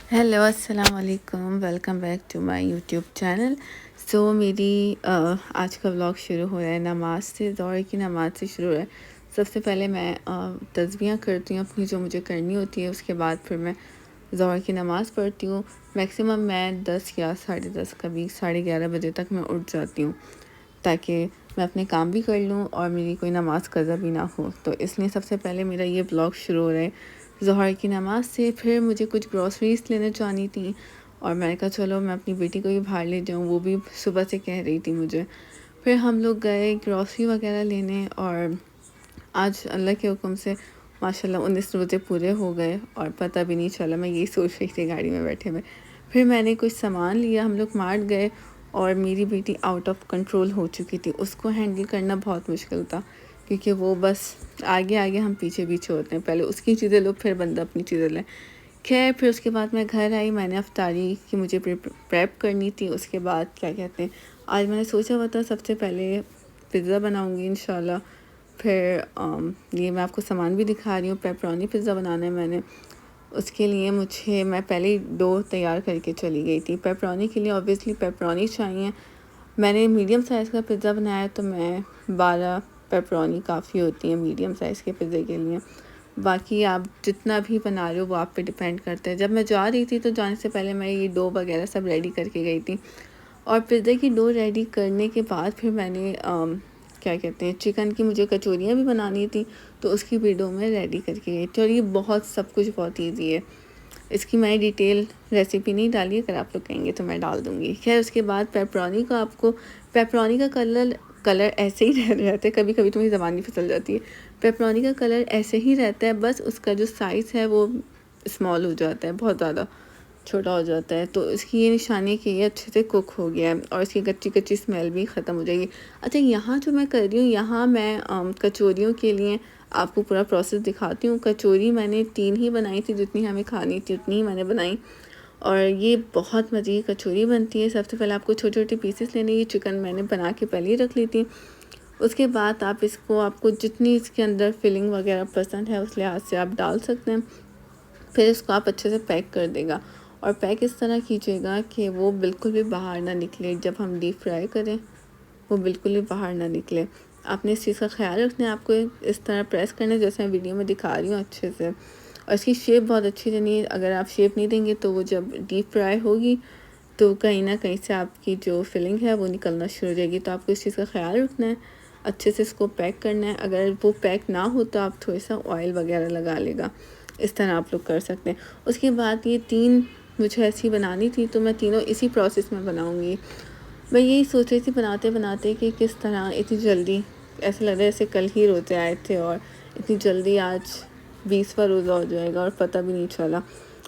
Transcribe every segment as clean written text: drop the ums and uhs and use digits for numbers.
Hello अस्सलाम वालेकुम, welcome back to my YouTube channel. मेरी आज का व्लॉग शुरू हो रहा है नमाज से, ज़ोहर की नमाज से शुरू हो रहा है। सबसे पहले मैं तस्बीह करती हूँ अपनी जो मुझे करनी होती है, उसके बाद फिर मैं ज़ोहर की नमाज़ पढ़ती हूँ। मैक्सिमम मैं 10 या 10:30, कभी 11:30 बजे तक मैं उठ जाती हूँ, ताकि मैं अपने काम भी कर लूँ और मेरी कोई नमाज़ कज़ा भी ना हो। तो इसलिए सबसे पहले मेरा ये व्लॉग शुरू हो रहा है ज़ोहर की नमाज़ से। फिर मुझे कुछ ग्रॉसरीज़ लेने जानी थी और मैंने कहा चलो मैं अपनी बेटी को भी बाहर ले जाऊँ, वो भी सुबह से कह रही थी मुझे। फिर हम लोग गए ग्रॉसरी वगैरह लेने और आज अल्लाह के हुक्म से माशाल्लाह 19 रोज़े पूरे हो गए और पता भी नहीं चला। मैं यही सोच रही थी गाड़ी में बैठे हुए। फिर मैंने कुछ सामान लिया, हम लोग मार्ट गए और मेरी बेटी आउट ऑफ कंट्रोल हो चुकी थी। उसको हैंडल करना बहुत मुश्किल था, क्योंकि वो बस आगे आगे, हम पीछे पीछे होते हैं। पहले उसकी चीज़ें लो, फिर बंदा अपनी चीज़ें ले। खैर फिर उसके बाद मैं घर आई, मैंने अफ्तारी की मुझे प्रेप करनी थी। उसके बाद क्या कहते हैं, आज मैंने सोचा हुआ था सबसे पहले पिज़्ज़ा बनाऊंगी इंशाल्लाह। फिर ये मैं आपको सामान भी दिखा रही हूँ, पेपरोनी पिज़्ज़ा बनाना है मैंने। उसके लिए मैं पहले ही डो तैयार करके चली गई थी। पेपरोनी के लिए ऑब्वियसली पेपरोनी चाहिए। मैंने मीडियम साइज़ का पिज़्ज़ा बनाया, तो मैं 12 पेपरोनी काफ़ी होती है मीडियम साइज़ के पिज़्ज़े के लिए। बाकी आप जितना भी बना रहे हो वो आप पे डिपेंड करता है। जब मैं जा रही थी तो जाने से पहले मैं ये डो वगैरह सब रेडी करके गई थी, और पिज़्ज़े की डो रेडी करने के बाद फिर मैंने क्या कहते हैं, चिकन की मुझे कचौरियाँ भी बनानी थी, तो उसकी भी डो मैं रेडी करके गई थी। और ये बहुत सब कुछ बहुत ईजी है, इसकी मैं डिटेल रेसिपी नहीं डाली, अगर आप लोग कहेंगे तो मैं डाल दूँगी। खैर उसके बाद पेपरोनी का कलर ऐसे ही रहता है, कभी कभी तो मेरी ज़बान ही फिसल जाती है। पेपरोनी का कलर ऐसे ही रहता है, बस उसका जो साइज़ है वो स्मॉल हो जाता है, बहुत ज़्यादा छोटा हो जाता है। तो इसकी ये निशानी है कि ये अच्छे से कुक हो गया है और इसकी कच्ची कच्ची स्मेल भी ख़त्म हो जाएगी। अच्छा, यहाँ जो मैं कर रही हूँ, यहाँ मैं कचौरियों के लिए आपको पूरा प्रोसेस दिखाती हूँ। कचौरी मैंने 3 ही बनाई थी, जितनी हमें खानी थी उतनी ही मैंने बनाई, और ये बहुत मज़े की कचौरी बनती है। सबसे पहले आपको छोटे छोटे पीसेस लेने, ये चिकन मैंने बना के पहले ही रख ली थी। उसके बाद आपको जितनी इसके अंदर फिलिंग वगैरह पसंद है उस लिहाज से आप डाल सकते हैं। फिर इसको आप अच्छे से पैक कर देगा, और पैक इस तरह कीजिएगा कि वो बिल्कुल भी बाहर ना निकले। जब हम डीप फ्राई करें वो बिल्कुल भी बाहर ना निकले। आपने इस चीज़ का ख्याल रखना है। आपको इस तरह प्रेस करना है जैसे मैं वीडियो में दिखा रही हूँ अच्छे से, और इसकी शेप बहुत अच्छी देनी है। अगर आप शेप नहीं देंगे तो वो जब डीप फ्राई होगी तो कहीं ना कहीं से आपकी जो फिलिंग है वो निकलना शुरू हो जाएगी। तो आपको इस चीज़ का ख्याल रखना है, अच्छे से इसको पैक करना है। अगर वो पैक ना हो तो आप थोड़ा सा ऑयल वगैरह लगा लेगा, इस तरह आप लोग कर सकते हैं। उसके बाद ये 3 मुझे ऐसी बनानी थी, तो मैं तीनों इसी प्रोसेस में बनाऊंगी। मैं यही सोच रही थी बनाते बनाते कि किस तरह इतनी जल्दी, ऐसा लग रहा है जैसे कल ही रोज़े आए थे और इतनी जल्दी आज 20वां रोज़ा हो जाएगा और पता भी नहीं चला।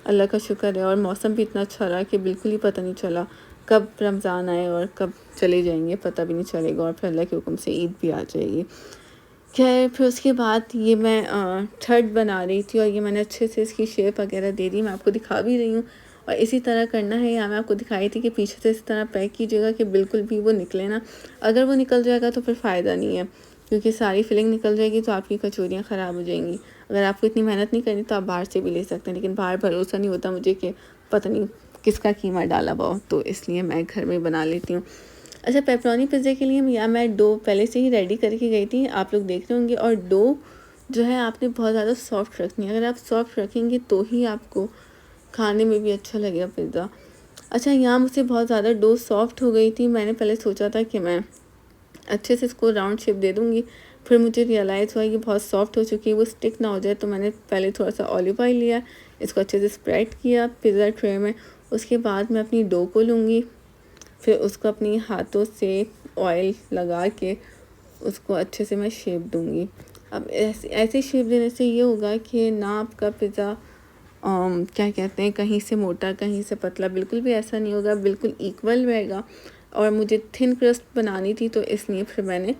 अल्लाह का शुक्र है, और मौसम भी इतना अच्छा रहा कि बिल्कुल ही पता नहीं चला कब रमज़ान आए और कब चले जाएंगे, पता भी नहीं चलेगा, और फिर अल्लाह के हुक्म से ईद भी आ जाएगी। खैर फिर उसके बाद ये मैं थर्ड बना रही थी, और ये मैंने अच्छे से इसकी शेप वगैरह दे दी, मैं आपको दिखा भी रही हूँ। और इसी तरह करना है। यहाँ मैं आपको दिखाई थी कि पीछे से इस तरह पैक कीजिएगा कि बिल्कुल भी वो निकले ना। अगर वो निकल जाएगा तो फिर फ़ायदा नहीं है, क्योंकि सारी फिलिंग निकल जाएगी तो आपकी कचौरियाँ ख़राब हो जाएंगी। अगर आपको इतनी मेहनत नहीं करनी तो आप बाहर से भी ले सकते हैं, लेकिन बाहर भरोसा नहीं होता मुझे कि पता नहीं किसका कीमा डाला हुआ हो, तो इसलिए मैं घर में बना लेती हूँ। अच्छा, पेपरोनी पिज़्ज़े के लिए या मैं डो पहले से ही रेडी करके गई थी, आप लोग देख रहे होंगे। और डो जो है आपने बहुत ज़्यादा सॉफ्ट रखनी है। अगर आप सॉफ्ट रखेंगे तो ही आपको खाने में भी अच्छा लगेगा पिज़्ज़ा। अच्छा, यहाँ मुझसे बहुत ज़्यादा डो सॉफ्ट हो गई थी। मैंने पहले सोचा था कि मैं अच्छे से इसको राउंड शेप दे दूँगी, फिर मुझे रियलाइज़ हुआ कि बहुत सॉफ्ट हो चुकी है, वो स्टिक ना हो जाए। तो मैंने पहले थोड़ा सा ऑलिव ऑयल लिया, इसको अच्छे से स्प्रेड किया पिज़्ज़ा ट्रे में। उसके बाद मैं अपनी डो को लूँगी, फिर उसको अपनी हाथों से ऑयल लगा के उसको अच्छे से मैं शेप दूँगी। अब ऐसे शेप देने से ये होगा कि ना आपका पिज़्ज़ा क्या कहते हैं, कहीं से मोटा कहीं से पतला, बिल्कुल भी ऐसा नहीं होगा, बिल्कुल इक्वल रहेगा। और मुझे थिन क्रस्ट बनानी थी, तो इसलिए फिर मैंने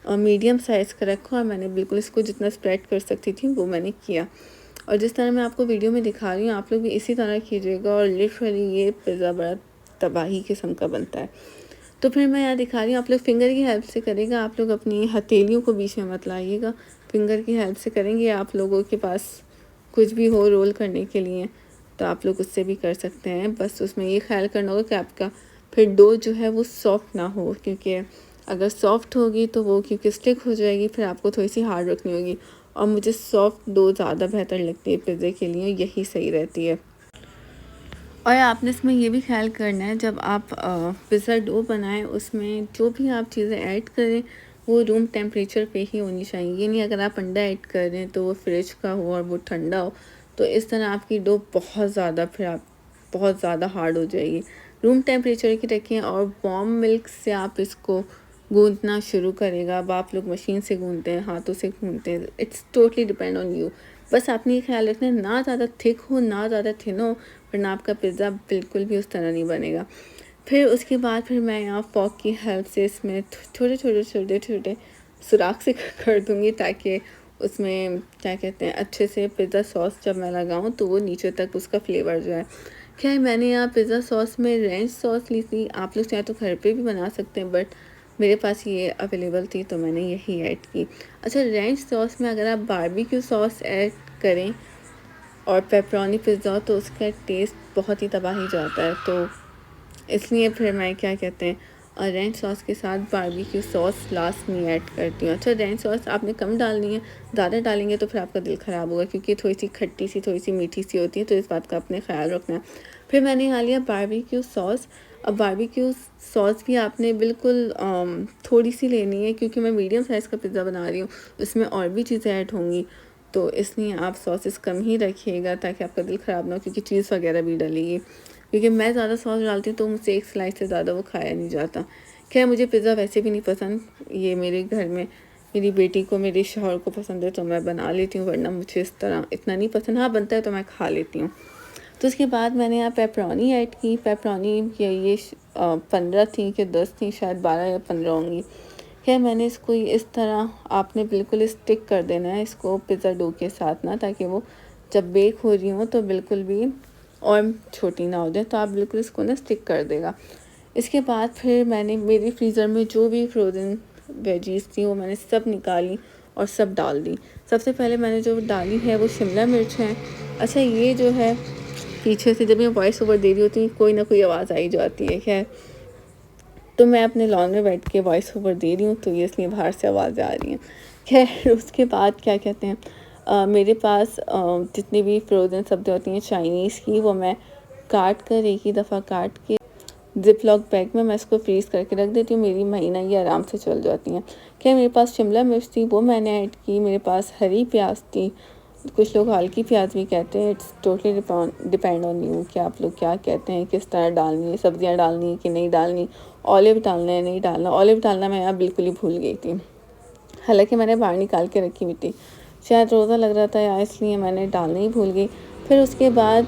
मीडियम साइज़ का रखा, और मैंने बिल्कुल इसको जितना स्प्रेड कर सकती थी वो मैंने किया। और जिस तरह मैं आपको वीडियो में दिखा रही हूँ आप लोग भी इसी तरह कीजिएगा, और लिटरली ये पिज़्ज़ा बड़ा तबाही किस्म का बनता है। तो फिर मैं यहाँ दिखा रही हूँ, आप लोग फिंगर की हेल्प से करेगा, आप लोग अपनी हथेलियों को बीच में मत लाइएगा, फिंगर की हेल्प से करेंगे। आप लोगों के पास कुछ भी हो रोल करने के लिए तो आप लोग उससे भी कर सकते हैं। बस उसमें ये ख्याल करना होगा कि आपका फिर डो जो है वो सॉफ्ट ना हो, क्योंकि अगर सॉफ्ट होगी तो वो क्योंकि स्टिक हो जाएगी, फिर आपको थोड़ी सी हार्ड रखनी होगी। और मुझे सॉफ्ट डो ज़्यादा बेहतर लगती है पिज़्ज़े के लिए, यही सही रहती है। और आपने इसमें ये भी ख्याल करना है, जब आप पिज़्ज़ा डो बनाएं उसमें जो भी आप चीज़ें ऐड करें वो रूम टेम्परेचर पे ही होनी चाहिए। ये नहीं अगर आप अंडा ऐड कर रहे हैं तो वो फ्रिज का हो और वो ठंडा हो, तो इस तरह आपकी डो बहुत ज़्यादा फिर आप बहुत ज़्यादा हार्ड हो जाएगी। रूम टेम्परेचर की रखें और वार्म मिल्क से आप इसको गूंदना शुरू करेगा। अब आप लोग मशीन से गूंदते हैं, हाथों से गूंदते हैं, it's totally depend on you. बस आपने ये ख्याल रखना है ना ज़्यादा थिक हो ना ज़्यादा थिन हो, वरना आपका पिज़्ज़ा बिल्कुल भी उस तरह नहीं बनेगा। फिर उसके बाद फिर मैं यहाँ फॉक की हेल्प से इसमें छोटे छोटे छोटे छोटे सुराख से कर दूँगी, ताकि उसमें क्या कहते हैं अच्छे से पिज़्ज़ा सॉस जब मैं लगाऊँ तो वो नीचे तक उसका फ्लेवर जो है। खैर मैंने यहाँ पिज़्ज़ा सॉस में रेंच सॉस ली थी, आप लोग चाहे तो घर पे भी बना सकते हैं, बट मेरे पास ये अवेलेबल थी तो मैंने यही ऐड की। अच्छा, रेंच सॉस में अगर आप बारबेक्यू सॉस ऐड करें और पेपरोनी पिज़्ज़ा तो उसका टेस्ट बहुत ही तबाही जाता है, तो इसलिए फिर मैं क्या कहते हैं रेंच सॉस के साथ बारबेक्यू सॉस लास्ट में ऐड करती हूँ। अच्छा, रेंच सॉस आपने कम डालनी है, ज़्यादा डालेंगे तो फिर आपका दिल ख़राब होगा, क्योंकि थोड़ी सी खट्टी सी थोड़ी सी मीठी सी होती है, तो इस बात का आपने ख्याल रखना है। फिर मैंने यहाँ लिया बारबेक्यू सॉस। अब बारबेक्यू सॉस भी आपने बिल्कुल थोड़ी सी लेनी है, क्योंकि मैं मीडियम साइज़ का पिज़्ज़ा बना रही हूँ, उसमें और भी चीज़ें ऐड होंगी, तो इसलिए आप सॉसेस कम ही रखिएगा ताकि आपका दिल ख़राब ना हो, क्योंकि चीज़ वगैरह भी डलेगी। क्योंकि मैं ज़्यादा सॉस डालती हूँ तो मुझसे एक स्लाइस से ज़्यादा वो खाया नहीं जाता। खैर मुझे पिज़्ज़ा वैसे भी नहीं पसंद, ये मेरे घर में मेरी बेटी को मेरे शौहर को पसंद है तो मैं बना लेती हूँ, वरना मुझे इस तरह इतना नहीं पसंद। हाँ, बनता है तो मैं खा लेती हूँ। तो उसके बाद मैंने यहाँ पेपरोनी ऐड की। पेपरोनी ये 15 थी कि 10 थी, शायद 12 या 15 होंगी। खैर मैंने इसको इस तरह आपने बिल्कुल स्टिक कर देना है इसको पिज़्ज़ा डो के साथ ना, ताकि वो जब बेक हो रही हो तो बिल्कुल भी और छोटी ना हो जाए, तो आप बिल्कुल इसको ना स्टिक कर देगा। इसके बाद फिर मैंने मेरे फ्रीज़र में जो भी फ्रोज़न वेजीज़ थी वो मैंने सब निकाली और सब डाल दी। सबसे पहले मैंने जो डाली है वो शिमला मिर्च है। अच्छा, ये जो है पीछे से जब मैं वॉइस ओवर दे रही होती हूँ कोई ना कोई आवाज़ आई जाती है। खैर, तो मैं अपने लॉन में बैठ के वॉइस ओवर दे रही हूँ तो ये इसलिए बाहर से आवाज़ आ रही है। खैर उसके बाद क्या कहते हैं मेरे पास जितनी भी फ्रोज़न सब्ज़ियाँ होती हैं चाइनीज़ की, वो मैं काट कर एक ही दफ़ा काट के ज़िप लॉक बैग में मैं इसको फ्रीज़ करके रख देती हूँ। मेरी महीना ये आराम से चल जाती हैं। खैर मेरे पास शिमला मिर्च थी वो मैंने ऐड की। मेरे पास हरी प्याज थी, कुछ लोग हल्की प्याज भी कहते हैं, it's totally depend on you कि आप लोग क्या कहते हैं, किस तरह डालनी है, सब्जियां डालनी है कि नहीं डालनी, ऑलिव डालना है नहीं डालना। ऑलिव डालना मैं यहाँ बिल्कुल ही भूल गई थी, हालांकि मैंने बाहर निकाल के रखी हुई थी, शायद रोज़ा लग रहा था या इसलिए मैंने डालना ही भूल गई। फिर उसके बाद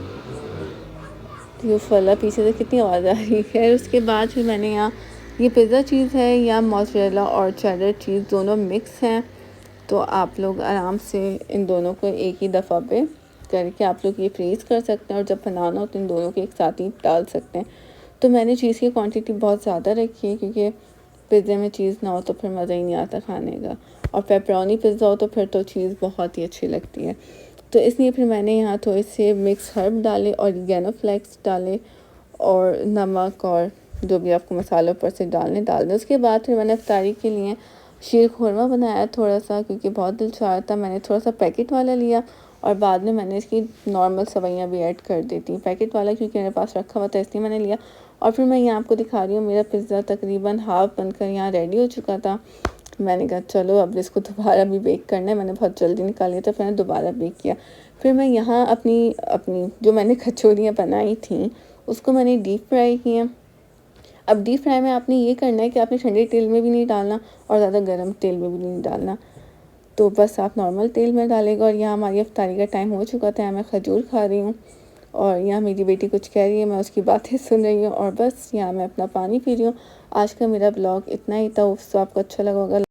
ये फला पीछे से कितनी आवाज़ आ रही है। उसके बाद फिर मैंने यहाँ ये पिज़्ज़ा चीज़ है या मोज़रेला और चेडर चीज़ दोनों मिक्स हैं, तो आप लोग आराम से इन दोनों को एक ही दफ़ा पे करके आप लोग ये फ्रीज़ कर सकते हैं, और जब बनाना हो तो इन दोनों को एक साथ ही डाल सकते हैं। तो मैंने चीज़ की क्वांटिटी बहुत ज़्यादा रखी है, क्योंकि पिज़्ज़े में चीज़ ना हो तो फिर मज़ा ही नहीं आता खाने का, और पेपरोनी पिज़्ज़ा हो तो फिर तो चीज़ बहुत ही अच्छी लगती है। तो इसलिए फिर मैंने यहाँ थोड़े से मिक्स हर्ब डाले, ऑरिगेनो फ्लेक्स डाले, और नमक और जो भी आपको मसाले ऊपर से डाल दें। उसके बाद फिर मैंने इफ्तारी के लिए शीर खुरमा बनाया थोड़ा सा, क्योंकि बहुत दिल चाह रहा था। मैंने थोड़ा सा पैकेट वाला लिया और बाद में मैंने इसकी नॉर्मल सवैयाँ भी ऐड कर दी थी। पैकेट वाला क्योंकि मेरे पास रखा हुआ था इसलिए मैंने लिया। और फिर मैं यहाँ आपको दिखा रही हूँ, मेरा पिज़्ज़ा तकरीबन हाफ बनकर यहाँ रेडी हो चुका था। मैंने कहा चलो अब इसको दोबारा भी बेक करना है। मैंने बहुत जल्दी निकाल लिया था, फिर मैंने दोबारा बेक किया। फिर मैं यहाँ अपनी अपनी जो मैंने कचौरियाँ बनाई थी उसको मैंने डीप फ्राई किया। अब डीप फ्राई में आपने ये करना है कि आपने ठंडे तेल में भी नहीं डालना और ज़्यादा गर्म तेल में भी नहीं डालना, तो बस आप नॉर्मल तेल में डालेगा। और यहाँ हमारी इफ्तारी का टाइम हो चुका था, मैं खजूर खा रही हूँ और यहाँ मेरी बेटी कुछ कह रही है, मैं उसकी बातें सुन रही हूँ, और बस यहाँ मैं अपना पानी पी रही हूँ। आज का मेरा ब्लॉग इतना ही था। आपको अच्छा लगा होगा।